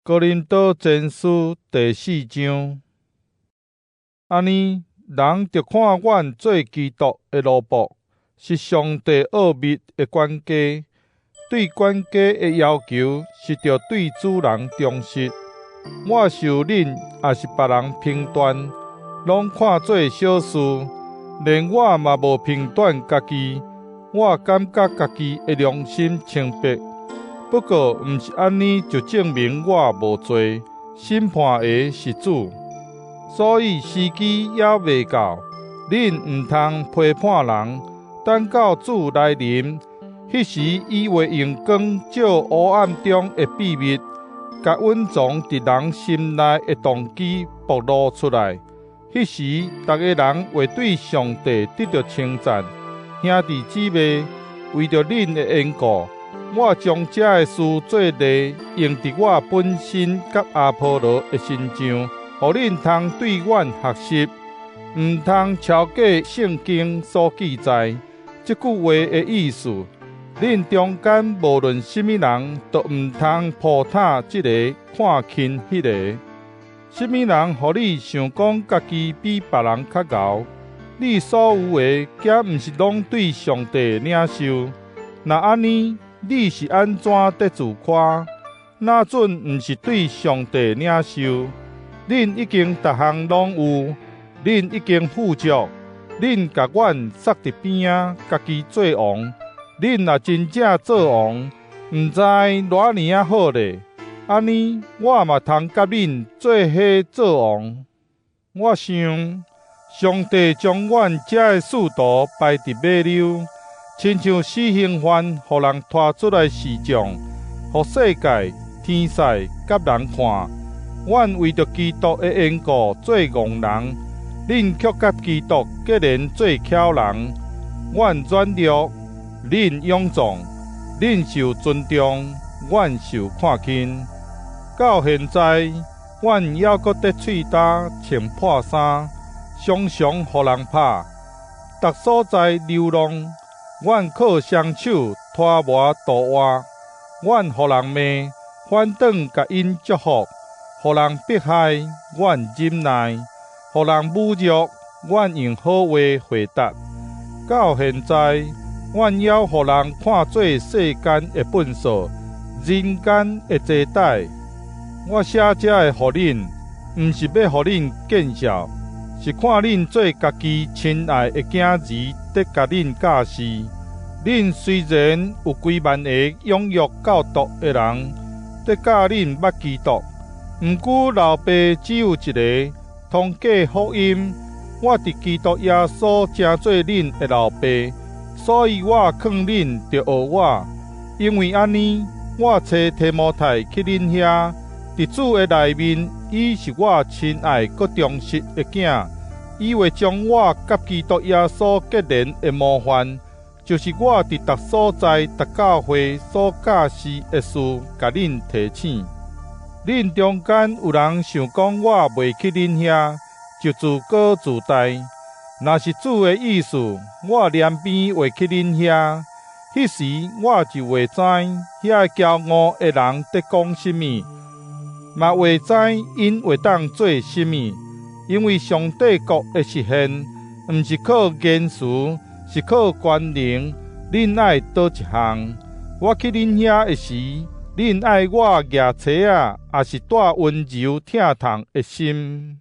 哥林多前书第4章。安尼，人着看阮做基督的奴仆，是上帝奥秘的管家。对管家的要求是着对主人忠实。我受恁也是别人评断，拢看做小事，连我嘛无评断家己。我感觉家己的良心清白。不过，毋是安尼就证明我无罪，审判的是主。所以时机还未到，恁毋通批判人，等到主来临，迄时伊会用光照黑暗中的秘密，甲隐藏伫人心内的动机暴露出来。迄时，逐个人会对上帝得到称赞。兄弟姊妹，为着恁的缘故，我将这个事做例，用伫我本身甲阿波罗的身上，互恁通对阮学习，毋通超过圣经所记载。这句话的意思，恁中间无论什么人，都毋通扑塔这个看轻迄个。什么人互你想讲家己比别人较敖？你所有的，皆毋是拢对上帝领受。若安尼，你是安怎得自夸？那准毋是对上帝领受。恁已经逐项拢有，恁已经富足，恁甲阮塞伫边仔，家己做王。恁若真正做王，毋知偌尼啊好咧。安尼，我嘛通甲恁做伙做王。我想，上帝将阮遮个使徒摆伫马溜，亲像死刑犯，互人拖出来示众，互世界、天使甲人看。阮为着基督的缘故做戆人，恁却甲基督结连做巧人。阮软弱，恁勇壮；恁受尊重，阮受看轻。到现在，阮还阁得喙焦穿破衫，常常互人拍。逐所在流浪，阮靠双手拖磨度活。阮互人骂，反转甲因祝福；互人迫害，阮忍耐；互人侮辱，阮用好话回答。到现在，阮还互人看做世间的粪扫，人间的坐歹。我写这个互恁，毋是要互恁见笑，是看恁做家己亲爱的囝儿，得甲恁教示。恁虽然有几万个拥有教导的人，得教恁捌基督，毋过老爸只有一个，通过福音。我伫基督耶稣成做恁的老爸，所以我劝恁着学我。因为安尼，我找提摩太去恁遐。伫主的内面，伊是我亲爱佮忠实的囝，伊会将我甲基督耶稣结连的模范，就是我伫逐所在、逐教会所教示的事，甲恁提醒。恁中间有人想讲我袂去恁遐，就自高自大。若是主的意思，我连边会去恁遐，迄时我就会知遐骄傲的人在讲什么。嘛会知因会当做什么，因为上帝国的实现，毋是靠言辞，是靠权能。恁爱倒一项？我去恁遐的时，恁爱我举册啊，也是带温柔疼痛的心。